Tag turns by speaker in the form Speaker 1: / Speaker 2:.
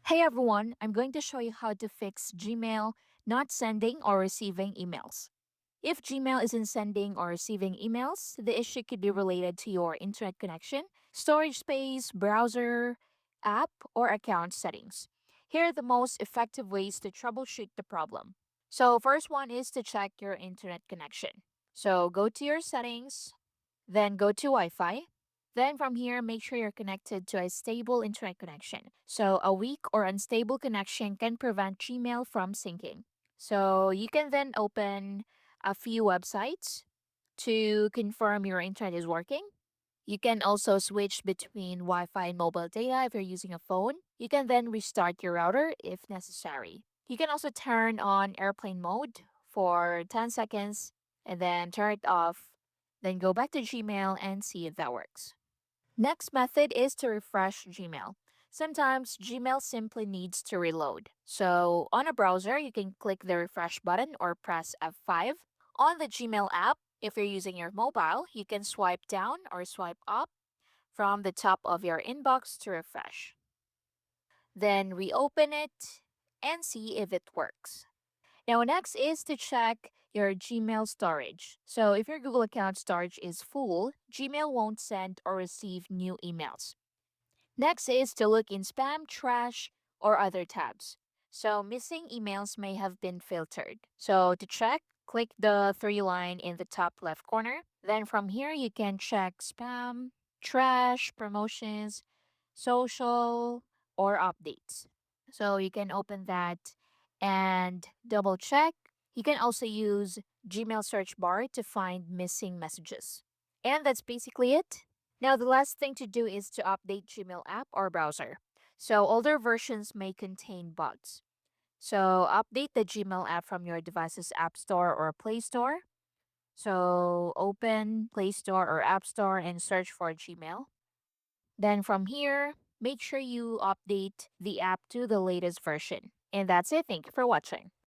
Speaker 1: Hey everyone, I'm going to show you how to fix Gmail not sending or receiving emails. If Gmail isn't sending or receiving emails, the issue could be related to your internet connection, storage space, browser, app, or account settings. Here are the most effective ways to troubleshoot the problem. So, first one is to check your internet connection. So, go to your settings, then go to Wi Fi. Then from here, make sure you're connected to a stable internet connection. So a weak or unstable connection can prevent Gmail from syncing. So you can then open a few websites to confirm your internet is working. You can also switch between Wi Fi and mobile data if you're using a phone. You can then restart your router if necessary. You can also turn on airplane mode for 10 seconds and then turn it off. Then go back to Gmail and see if that works. Next method is to refresh Gmail. Sometimes Gmail simply needs to reload. So on a browser, you can click the refresh button or press F5. On the Gmail app, if you're using your mobile, you can swipe down or swipe up from the top of your inbox to refresh. Then reopen it and see if it works. Now, next is to check your Gmail storage. So, if your Google account storage is full, Gmail won't send or receive new emails. Next is to look in spam, trash, or other tabs. So, missing emails may have been filtered. So, to check, click the three line in the top left corner. Then from here, you can check spam, trash, promotions, social, or updates. So, you can open that and double check. You can also use Gmail search bar to find missing messages. And that's basically it. Now, the last thing to do is to update Gmail app or browser. So, older versions may contain bugs. So, update the Gmail app from your device's App Store or Play Store. So, open Play Store or App Store and search for Gmail. Then from here, make sure you update the app to the latest version. And that's it. Thank you for watching.